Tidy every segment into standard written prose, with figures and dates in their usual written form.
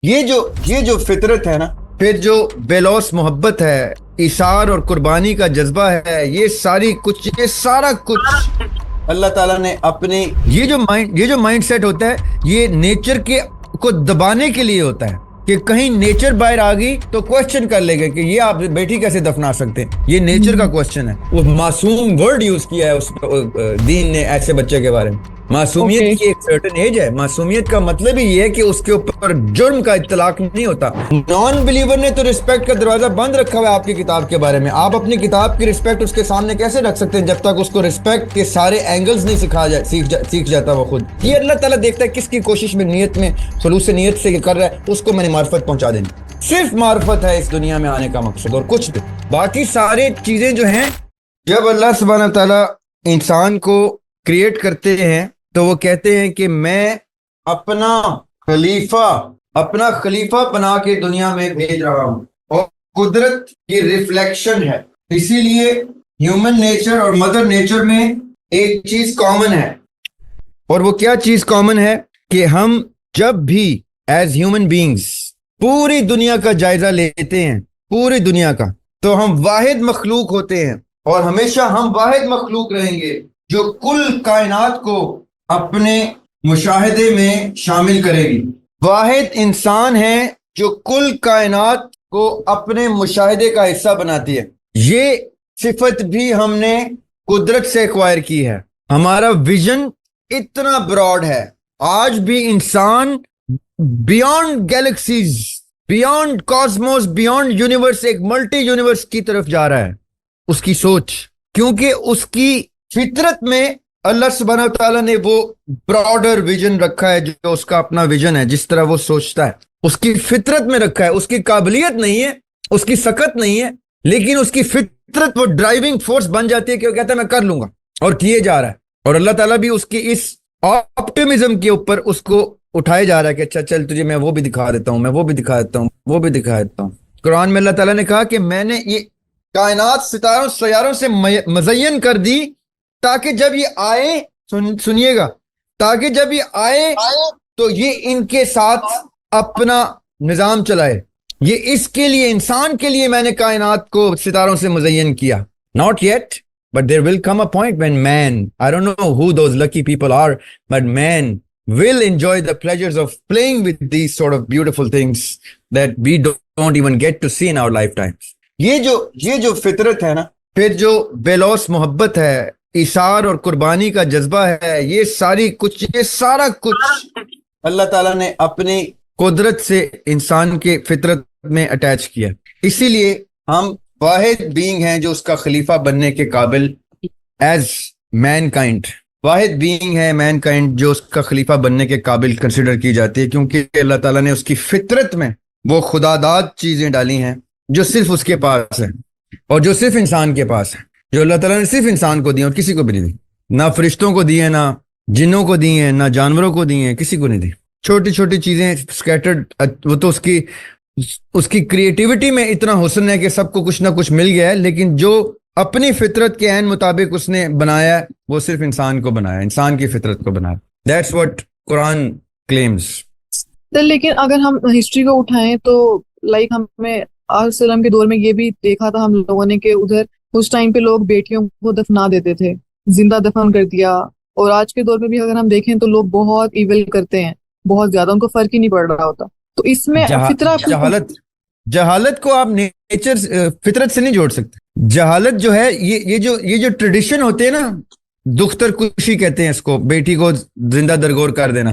یہ جو فطرت ہے نا، پھر جو بیلوس محبت ہے، ایثار اور قربانی کا جذبہ ہے، یہ سارا کچھ اللہ تعالیٰ نے اپنی یہ جو مائنڈ سیٹ ہوتا ہے، یہ نیچر کو دبانے کے لیے ہوتا ہے کہ کہیں نیچر باہر آ گئی تو کوشچن کر لے گا کہ یہ آپ بیٹی کیسے دفنا سکتے ہیں، یہ نیچر کا کوشچن ہے۔ وہ معصوم ورڈ یوز کیا ہے اس دین نے ایسے بچے کے بارے میں۔ معصومیت کی ایک سرٹن ایج ہے۔ معصومیت کا مطلب ہی یہ ہے کہ اس کے اوپر جرم کا اطلاق نہیں ہوتا۔ نان بلیور نے تو رسپیکٹ کا دروازہ بند رکھا ہوا ہے آپ کی کتاب کے بارے میں۔ آپ اپنی کتاب کی رسپیکٹ اس کے سامنے کیسے رکھ سکتے ہیں جب تک اس کو رسپیکٹ کے سارے اینگلز نہیں سیکھ جاتا وہ خود۔ یہ اللہ تعالیٰ دیکھتا ہے کس کی کوشش میں، نیت میں، خلوص نیت سے کر رہا ہے، اس کو میں نے معرفت پہنچا دینی۔ صرف معرفت ہے اس دنیا میں آنے کا مقصد، اور کچھ بھی باقی سارے چیزیں جو ہیں، جب اللہ سبحانہ تعالیٰ انسان کو کریٹ کرتے ہیں تو وہ کہتے ہیں کہ میں اپنا خلیفہ بنا کے دنیا میں بھیج رہا ہوں، اور قدرت کی ریفلیکشن ہے۔ اسی لیے ہیومن نیچر اور مدر نیچر میں ایک چیز کامن ہے، اور وہ کیا چیز کامن ہے کہ ہم جب بھی ایز ہیومن بینگز پوری دنیا کا جائزہ لیتے ہیں، پوری دنیا کا، تو ہم واحد مخلوق ہوتے ہیں، اور ہمیشہ ہم واحد مخلوق رہیں گے جو کل کائنات کو اپنے مشاہدے میں شامل کرے گی۔ واحد انسان ہے جو کل کائنات کو اپنے مشاہدے کا حصہ بناتی ہے۔ یہ صفت بھی ہم نے قدرت سے ایکوائر کی ہے۔ ہمارا ویژن اتنا براڈ ہے، آج بھی انسان beyond galaxies, beyond cosmos, beyond universe, ایک ملٹی یونیورس کی طرف جا رہا ہے اس کی سوچ، کیونکہ اس کی فطرت میں اللہ سبحانہ تعالیٰ نے وہ براڈر ویژن رکھا ہے، جو اس کا اپنا ویژن ہے، جس طرح وہ سوچتا ہے اس کی فطرت میں رکھا ہے۔ اس کی قابلیت نہیں ہے، اس کی سکت نہیں ہے، لیکن اس کی فطرت وہ ڈرائیونگ فورس بن جاتی ہے کہ وہ کہتا ہے میں کر لوں گا، اور کیے جا رہا ہے۔ اور اللہ تعالیٰ بھی اس کی اس آپٹیمزم کے اوپر اس کو اٹھائے جا رہا ہے کہ اچھا چل تجھے میں وہ بھی دکھا دیتا ہوں، میں وہ بھی دکھا دیتا ہوں، وہ بھی دکھا دیتا ہوں۔ قرآن میں اللہ تعالیٰ نے کہا کہ میں نے یہ کائنات ستاروں سیاروں سے مزین کر دی تاکہ جب یہ آئے، سنیے گا، تاکہ جب یہ آئے تو یہ ان کے ساتھ اپنا نظام چلائے۔ یہ اس کے لیے، انسان کے لیے میں نے کائنات کو ستاروں سے مزین کیا۔ Not yet, but there will come a point when man, I don't know who those lucky people are, but man will enjoy the pleasures of playing with these sort of beautiful things that we don't even get to see in our lifetimes۔ یہ جو فطرت ہے نا، پھر جو بیلوس محبت ہے، ایثار اور قربانی کا جذبہ ہے، یہ سارا کچھ اللہ تعالیٰ نے اپنی قدرت سے انسان کے فطرت میں اٹیچ کیا۔ اسی لیے ہم واحد بینگ ہیں جو اس کا خلیفہ بننے کے قابل، ایز مین کائنڈ، واحد بینگ ہے مین کائنڈ جو اس کا خلیفہ بننے کے قابل کنسیڈر کی جاتی ہے، کیونکہ اللہ تعالیٰ نے اس کی فطرت میں وہ خداداد چیزیں ڈالی ہیں جو صرف اس کے پاس ہیں، اور جو صرف انسان کے پاس ہے، جو اللہ تعالیٰ نے صرف انسان کو دی اور کسی کو بھی نہیں دی۔ نہ فرشتوں کو دی ہیں، نہ جنوں کو دی ہیں، نہ جانوروں کو دی ہیں، کسی کو نہیں دی۔ چھوٹی چھوٹی چیزیں سکیٹرڈ، وہ تو اس کی کریٹیوٹی میں اتنا حسن ہے کہ سب کو کچھ نہ کچھ مل گیا ہے، لیکن جو اپنی فطرت کے عین مطابق اس نے بنایا ہے وہ صرف انسان کو بنایا، انسان کی فطرت کو بنایا۔ That's what Quran claims. لیکن اگر ہم ہسٹری کو اٹھائیں تو لائک ہمیں وسلم کے دور میں یہ بھی دیکھا تھا ہم لوگوں نے کہ ادھر اس ٹائم پہ لوگ بیٹیوں کو دفنا دیتے تھے، زندہ دفن کر دیا، اور آج کے دور میں بھی اگر ہم دیکھیں تو لوگ بہت ایول کرتے ہیں، بہت زیادہ، ان کو فرق ہی نہیں پڑ رہا ہوتا۔ تو اس میں جہالت کو آپ نیچر فطرت سے نہیں جوڑ سکتے۔ جہالت جو ہے، یہ جو ٹریڈیشن ہوتے ہیں نا، دختر کشی کہتے ہیں اس کو، بیٹی کو زندہ درگور کر دینا۔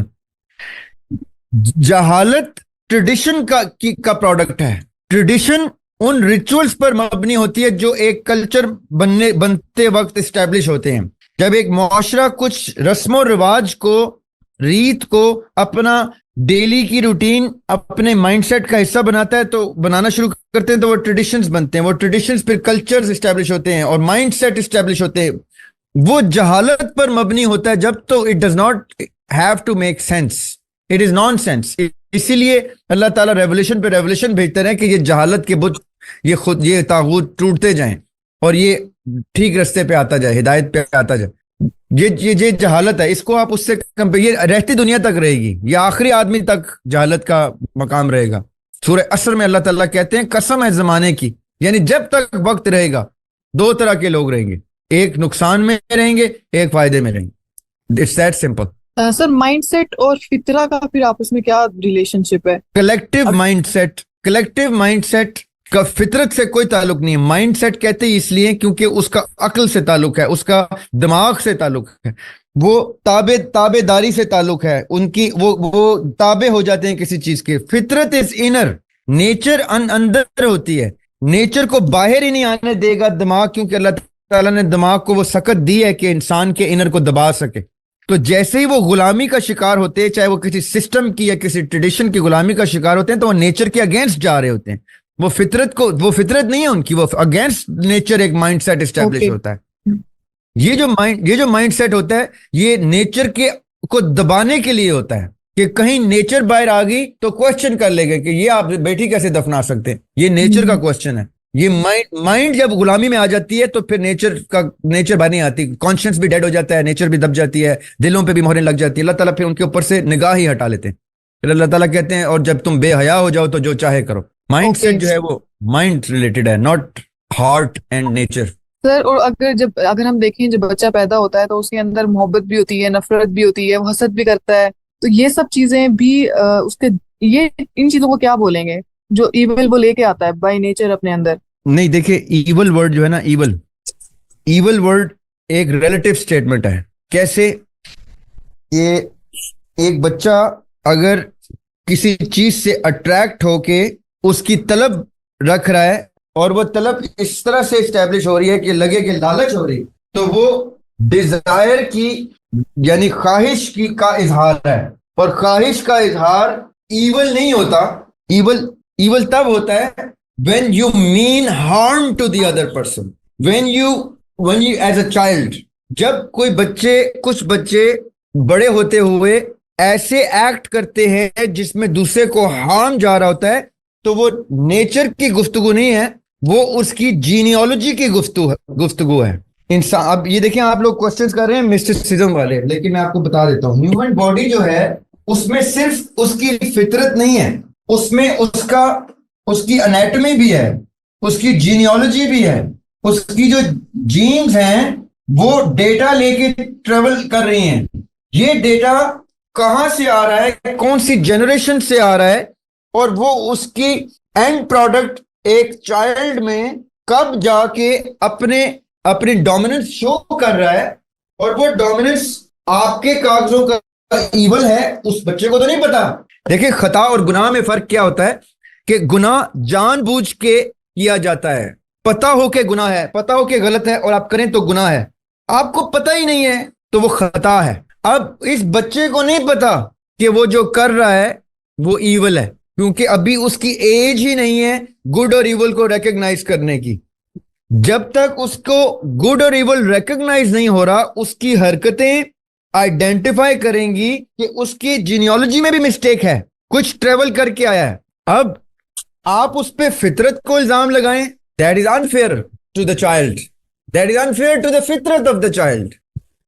جہالت ٹریڈیشن کا پروڈکٹ ہے۔ ٹریڈیشن ان ریچولز پر مبنی ہوتی ہے جو ایک کلچر بنتے وقت اسٹیبلش ہوتے ہیں۔ جب ایک معاشرہ کچھ رسم و رواج کو، ریت کو اپنا ڈیلی کی روٹین، اپنے مائنڈ سیٹ کا حصہ بناتا ہے، تو بنانا شروع کرتے ہیں تو وہ ٹریڈیشنز بنتے ہیں، وہ ٹریڈیشنز پھر کلچرز اسٹیبلش ہوتے ہیں اور مائنڈ سیٹ اسٹیبلش ہوتے ہیں۔ وہ جہالت پر مبنی ہوتا ہے جب تو it does not have to make sense, it is nonsense. اسی لیے اللہ تعالیٰ ریولیشن پہ ریولیشن بھیجتے رہے کہ یہ جہالت کے بت، یہ طاغوت ٹوٹتے جائیں اور یہ ٹھیک رستے پہ آتا جائے، ہدایت پہ آتا جائے۔ یہ جہالت ہے, اس کو آپ اس سے یہ رہتی دنیا تک رہے گی, یہ آخری آدمی تک جہالت کا مقام رہے گا. سورہ عصر میں اللہ تعالیٰ کہتے ہیں قسم ہے زمانے کی, یعنی جب تک وقت رہے گا دو طرح کے لوگ رہیں گے, ایک نقصان میں رہیں گے, ایک فائدے میں رہیں گے. It's that simple. Sir mindset اور فطرہ کا پھر آپس میں کیا ریلیشن شپ ہے؟ کلیکٹیو مائنڈ سیٹ کا فطرت سے کوئی تعلق نہیں ہے. مائنڈ سیٹ کہتے ہیں اس لیے کیونکہ اس کا عقل سے تعلق ہے, اس کا دماغ سے تعلق ہے, وہ تابع داری سے تعلق ہے, ان کی وہ تابع ہو جاتے ہیں کسی چیز کے. فطرت از انر, نیچر اندر ہوتی ہے, نیچر کو باہر ہی نہیں آنے دے گا دماغ, کیونکہ اللہ تعالیٰ نے دماغ کو وہ سکت دی ہے کہ انسان کے انر کو دبا سکے. تو جیسے ہی وہ غلامی کا شکار ہوتے ہیں, چاہے وہ کسی سسٹم کی یا کسی ٹریڈیشن کی غلامی کا شکار ہوتے ہیں, تو وہ نیچر کے اگینسٹ جا رہے ہوتے ہیں. وہ فطرت نہیں ہے ان کی, وہ اگینسٹ نیچر ایک مائنڈ سیٹ اسٹیبلش ہوتا ہے. یہ جو مائنڈ سیٹ ہوتا ہے یہ نیچر کے کو دبانے کے لیے ہوتا ہے, کہ کہیں نیچر باہر آ گئی تو کوشچن کر لے گا کہ یہ آپ بیٹی کیسے دفنا سکتے ہیں, یہ نیچر کا کوشچن ہے. یہ مائنڈ جب غلامی میں آ جاتی ہے تو پھر نیچر باہر نہیں آتی, کانشنس بھی ڈیڈ ہو جاتا ہے, نیچر بھی دب جاتی ہے, دلوں پہ بھی مہریں لگ جاتی ہے. اللہ تعالیٰ پھر ان کے اوپر سے نگاہ ہی ہٹا لیتے ہیں. پھر اللہ تعالیٰ کہتے ہیں اور جب تم بے حیا ہو جاؤ تو جو چاہے کرو. مائنڈ سیٹ جو ہے وہ مائنڈ ریلیٹڈ ہے, ناٹ ہارٹ اینڈ نیچر. سر اور اگر ہم دیکھیں جب بچہ پیدا ہوتا ہے تو اس کے اندر محبت بھی ہوتی ہے, نفرت بھی ہوتی ہے, وہ حسد بھی کرتا ہے, تو یہ سب چیزیں بھی اس کے ان چیزوں کو کیا بولیں گے جو ایول وہ لے کے آتا ہے بائی نیچر اپنے اندر؟ نہیں دیکھیں, ایول ورڈ جو ہے نا, ایول ورڈ ایک ریلیٹیو سٹیٹمنٹ ہے. کیسے؟ یہ ایک بچہ اگر کسی چیز سے اٹریکٹ ہو کے اس کی طلب رکھ رہا ہے اور وہ طلب اس طرح سے اسٹیبلش ہو رہی ہے کہ لگے کہ لالچ ہو رہی, تو وہ ڈیزائر کی یعنی خواہش کی کا اظہار ہے. اور خواہش کا اظہار ایول نہیں ہوتا. ایول تب ہوتا ہے when you mean harm to the other person, when you as a child, جب کچھ بچے بڑے ہوتے ہوئے ایسے ایکٹ کرتے ہیں جس میں دوسرے کو ہارم جا رہا ہوتا ہے, تو وہ نیچر کی گفتگو نہیں ہے, وہ اس کی جینیالوجی کی گفتگو ہے. انسان اب یہ دیکھیں, آپ لوگ کوسچنز کر رہے ہیں مسٹیسزم والے, لیکن میں آپ کو بتا دیتا ہوں, ہیومن باڈی جو ہے اس میں صرف اس کی فطرت نہیں ہے, اس میں اس کی انیٹمی بھی ہے, اس کی جینیالوجی بھی ہے, اس کی جو جینز ہیں وہ ڈیٹا لے کے ٹریول کر رہی ہیں. یہ ڈیٹا کہاں سے آ رہا ہے, کون سی جنریشن سے آ رہا ہے, اور وہ اس کی اینڈ پروڈکٹ ایک چائلڈ میں کب جا کے اپنی ڈومیننس شو کر رہا ہے, اور وہ ڈومیننس آپ کے کاغذوں کا ایول ہے, اس بچے کو تو نہیں پتا. دیکھیں خطا اور گناہ میں فرق کیا ہوتا ہے کہ گناہ جان بوجھ کے کیا جاتا ہے, پتا ہو کہ گناہ ہے, پتا ہو کہ غلط ہے اور آپ کریں تو گناہ ہے. آپ کو پتہ ہی نہیں ہے تو وہ خطا ہے. اب اس بچے کو نہیں پتا کہ وہ جو کر رہا ہے وہ ایول ہے, کیونکہ ابھی اس کی ایج ہی نہیں ہے گڈ اور ایول کو ریکگنائز کرنے کی. جب تک اس کو گڈ اور ایول ریکگنائز نہیں ہو رہا, اس کی حرکتیں آئیڈینٹیفائی کریں گی کہ اس کی جینیالوجی میں بھی مسٹیک ہے, کچھ ٹریول کر کے آیا ہے. اب آپ اس پہ فطرت کو الزام لگائیں, that is unfair to the child, that is unfair to the فطرت of the child.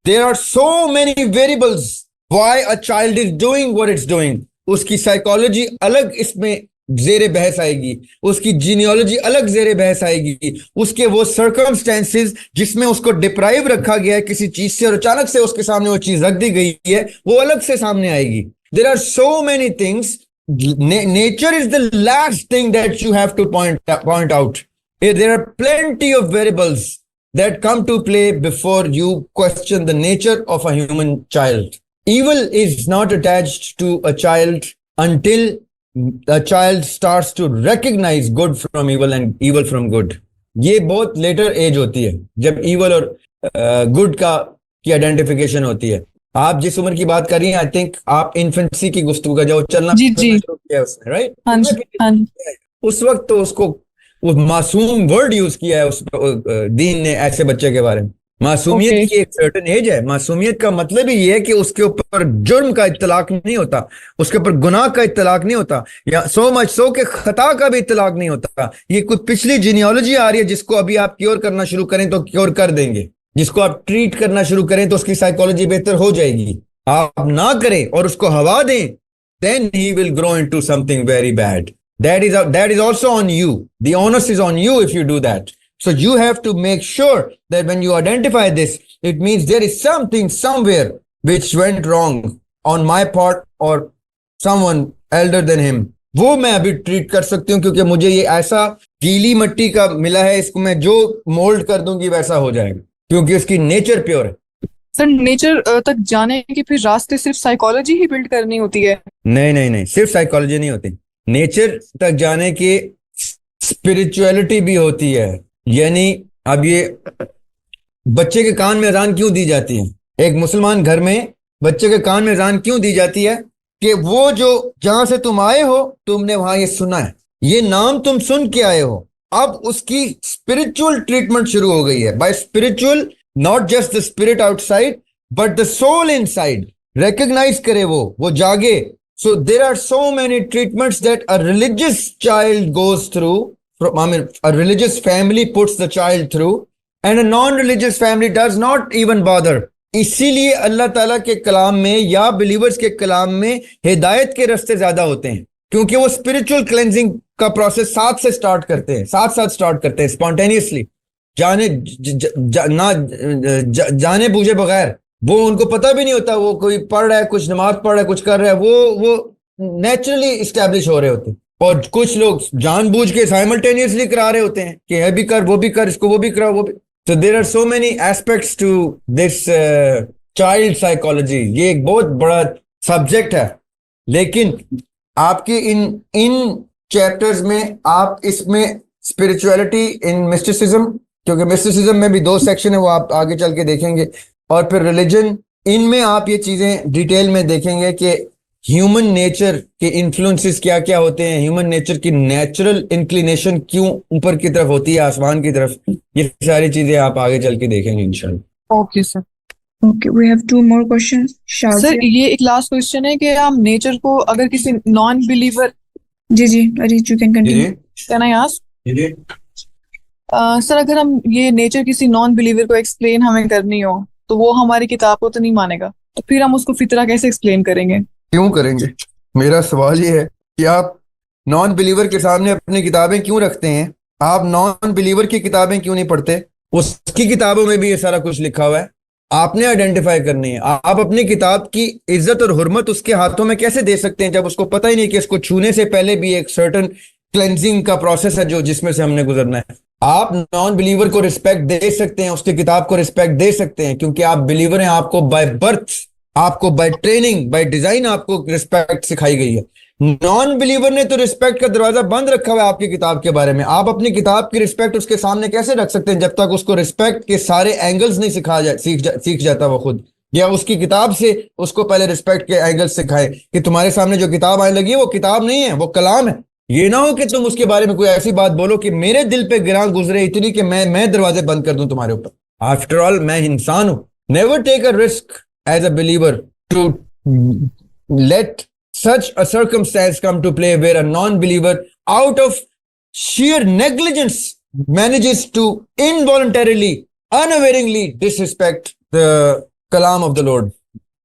There are so many variables why a child is doing what it's doing. اس کی سائیکالوجی الگ اس میں زیر بحث آئے گی, اس کی جینیالوجی الگ زیر بحث آئے گی, اس کے وہ سرکمسٹینسز جس میں اس کو ڈپرائیو رکھا گیا ہے کسی چیز سے اور اچانک سے اس کے سامنے وہ چیز رکھ دی گئی ہے, وہ الگ سے سامنے آئے گی. There are so many things. Nature is the last thing that you have to point out. There are plenty of variables that come to play before you question the nature of a human child. Evil is not attached to a child until a child starts to recognize good from evil and evil from good. یہ بہت letter age ہوتی ہے جب evil اور good کی identification ہوتی ہے. آپ جس عمر کی بات کر رہی ہیں, آئی تھنک آپ انفنسی کی گفتگو کا جو چلنا شروع کیا ہے رائٹ, اس وقت تو اس کو وہ معصوم ورڈ یوز کیا ہے اس دین نے ایسے بچے کے بارے میں. معصومیت کی ایک سرٹن ایج ہے. معصومیت کا مطلب ہی یہ ہے کہ اس کے اوپر جرم کا اطلاق نہیں ہوتا, اس کے اوپر گناہ کا اطلاق نہیں ہوتا, یا سو مچ سو کہ خطا کا بھی اطلاق نہیں ہوتا. یہ کچھ پچھلی جینیالوجی آ رہی ہے جس کو ابھی آپ کیور کرنا شروع کریں تو کیور کر دیں گے. جس کو آپ ٹریٹ کرنا شروع کریں تو اس کی سائیکالوجی بہتر ہو جائے گی. آپ نہ کریں اور اس کو ہوا دیں, then he will grow into something very bad. That is also on you. The onus is on you if you do that. So you have to make sure that when you identify this, it means there is something somewhere which went wrong on my part or someone elder than him. وہ میں ابھی treat کر سکتی ہوں کیونکہ مجھے یہ ایسا گیلی مٹی کا ملا ہے, اس کو میں جو مولڈ کر دوں گی ویسا ہو جائے گا کیونکہ اس کی نیچر پیور ہے. سر نیچر تک جانے کے پھر راستے صرف سائیکالوجی ہی بلڈ کرنی ہوتی ہے؟ نہیں, صرف سائیکالوجی نہیں ہوتی. نیچر تک جانے کی اسپرچویلٹی بھی ہوتی ہے. یعنی اب یہ بچے کے کان میں اذان کیوں دی جاتی ہے؟ ایک مسلمان گھر میں بچے کے کان میں اذان کیوں دی جاتی ہے؟ کہ وہ جو جہاں سے تم آئے ہو تم نے وہاں یہ سنا ہے, یہ نام تم سن کے آئے ہو. اب اس کی اسپرچل ٹریٹمنٹ شروع ہو گئی ہے. By spiritual not just the spirit outside but the soul inside. Recognize کرے وہ جاگے. So there are so many treatments that a religious child goes through, a religious family puts the child through and a non-religious family does not even bother. اسی لیے اللہ تعالیٰ کے کلام میں یا بلیورز کے کلام میں ہدایت کے راستے زیادہ ہوتے ہیں کیونکہ وہ اسپرچل کلینزنگ کا پروسیس ساتھ سٹارٹ کرتے ہیں اسپونٹینیسلی, جانے بوجھے بغیر. وہ ان کو پتہ بھی نہیں ہوتا, وہ کوئی پڑھ رہا ہے, کچھ نماز پڑھ رہا ہے, کچھ کر رہا ہے, وہ نیچرلی اسٹیبلش ہو رہے ہوتے ہیں. اور کچھ لوگ جان بوجھ کے سائملٹینیسلی کرا رہے ہوتے ہیں کہ یہ بھی کر, وہ بھی کر, اس کو وہ بھی کرا, وہ بھی. So there are so many aspects to this child psychology. یہ ایک بہت بڑا سبجیکٹ ہے, لیکن آپ کے ان چیپٹرز میں آپ اس میں اسپرچویلٹی ان مسٹیسزم, کیونکہ مسٹیسزم میں بھی 2 سیکشن ہے, وہ آپ آگے چل کے دیکھیں گے, اور پھر ریلیجن, ان میں آپ یہ چیزیں ڈیٹیل میں دیکھیں گے کہ ہیومن نیچر کے انفلوئنسز کیا کیا ہوتے ہیں, ہیومن نیچر کی نیچرل انکلینیشن کیوں اوپر کی طرف ہوتی ہے, آسمان کی طرف. یہ ساری چیزیں آپ آگے چل کے دیکھیں گے انشاءاللہ. Okay sir. Okay, we have 2 more questions. سر یہ ایک لاسٹ کوشچن ہے کہ ہم نیچر کو اگر کسی نان بلیور, جی Arijit, you can continue. Can I ask sir, اگر ہم یہ نیچر کسی نان بلیور کو ایکسپلین ہمیں کرنی ہو تو وہ ہماری کتاب کو تو نہیں مانے گا, تو پھر ہم اس کو فطرہ کیسے ایکسپلین کریں گے؟ کیوں کریں گے؟ میرا سوال یہ ہے کہ آپ نان بلیور کے سامنے اپنی کتابیں کیوں رکھتے ہیں؟ آپ نان بلیور کی کتابیں کیوں نہیں پڑھتے؟ اس کی کتابوں میں بھی یہ سارا کچھ لکھا ہوا ہے, آپ نے آئیڈینٹیفائی کرنی ہے. آپ اپنی کتاب کی عزت اور حرمت اس کے ہاتھوں میں کیسے دے سکتے ہیں جب اس کو پتہ ہی نہیں کہ اس کو چھونے سے پہلے بھی ایک سرٹن کلینزنگ کا پروسیس ہے جس میں سے ہم نے گزرنا ہے. آپ نان بلیور کو رسپیکٹ دے سکتے ہیں, اس کی کتاب کو رسپیکٹ دے سکتے ہیں کیونکہ آپ بلیور ہیں, آپ کو بائی برتھ, آپ کو بائی ٹریننگ, بائی ڈیزائن آپ کو رسپیکٹ سکھائی گئی ہے. نان بلیور نے تو رسپیکٹ کا دروازہ بند رکھا ہوا ہے آپ کی کتاب کے بارے میں. آپ اپنی کتاب کی رسپیکٹ اس کے سامنے کیسے رکھ سکتے ہیں جب تک اس کو رسپیکٹ کے سارے اینگلز نہیں سیکھ جاتا وہ خود, یا اس کی کتاب سے اس کو پہلے رسپیکٹ کے اینگلز سکھائے کہ تمہارے سامنے جو کتاب آنے لگی ہے وہ کتاب نہیں ہے, وہ کلام ہے. یہ نہ ہو کہ تم اس کے بارے میں کوئی ایسی بات بولو کہ میرے دل پہ گراں گزرے اتنی کہ میں دروازے بند کر دوں تمہارے اوپر. آفٹر آل میں انسان ہوں. Never take a risk as a believer to let such a circumstance come to play where a non-believer out of sheer negligence manages to involuntarily, unawareingly disrespect the kalam of the Lord.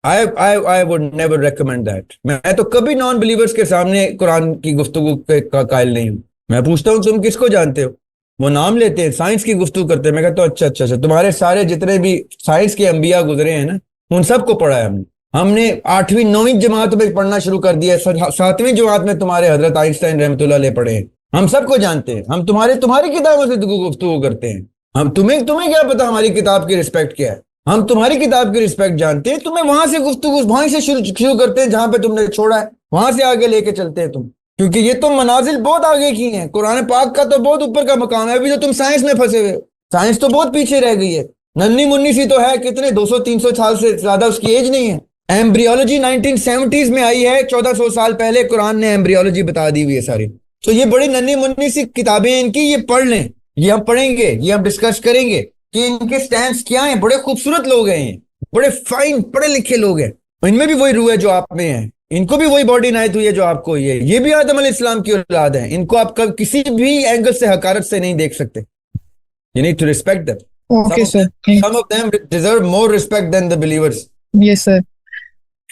I would never recommend that. میں تو کبھی non believers کے سامنے قرآن کی گفتگو کا قائل نہیں ہوں. میں پوچھتا ہوں تم کس کو جانتے ہو, وہ نام لیتے ہیں, سائنس کی گفتگو کرتے ہیں. میں کہتا ہوں اچھا تمہارے سارے جتنے بھی سائنس کے انبیاء گزرے ہیں نا ان سب کو پڑھا ہے ہم نے 8ویں 9ویں جماعت میں پڑھنا شروع کر دیا ہے, 7ویں جماعت میں تمہارے حضرت آئنسٹائن رحمۃ اللہ علیہ پڑھے ہیں. ہم سب کو جانتے ہیں, ہم تمہاری کتابوں سے گفتگو کرتے ہیں. ہم تمہیں کیا پتا ہماری کتاب کی رسپیکٹ کیا ہے؟ ہم تمہاری کتاب کی رسپیکٹ جانتے ہیں. تمہیں وہاں سے گفتگو وہیں سے شروع کرتے ہیں جہاں پہ تم نے چھوڑا ہے, وہاں سے آگے لے کے چلتے ہیں تم, کیونکہ یہ تم منازل بہت آگے کی ہیں. قرآن پاک کا تو بہت اوپر کا مقام ہے, ابھی تو تم سائنس میں پھنسے ہوئے. سائنس تو بہت پیچھے رہ گئی ہے, ننھی منی سی تو ہے, کتنے 200-300 سال سے زیادہ اس کی ایج نہیں ہے. ایمبریولوجی 1970s میں آئی ہے, 1400 سال پہلے قرآن نے ایمبریولوجی بتا دی ہوئی ہے ساری. تو یہ بڑی ننھی منی سی کتابیں ان کی, یہ پڑھ لیں, یہ ہم پڑھیں گے, یہ ہم ڈسکس کریں گے کہ ان کے سٹینڈز کیا ہیں. بڑے خوبصورت لوگ ہیں, بڑے فائن پڑھے لکھے لوگ ہیں, ان میں بھی وہی روح ہے جو آپ میں ہے, ان کو بھی وہی باڈی عنایت ہوئی ہے جو آپ کو یہ بھی آدم علیہ السلام کی اولاد ہیں. ان کو آپ کسی بھی اینگل سے حقارت سے نہیں دیکھ سکتے. You need to respect them. Okay, sir. Some of them deserve more respect than the believers. Yes, sir.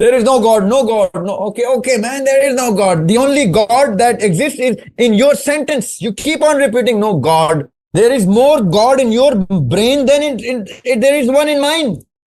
There is no God, no God, no. Okay, man, there is no God. The only God that exists is in your sentence. You keep on repeating, no God. There is more God in your brain than there is one in mine.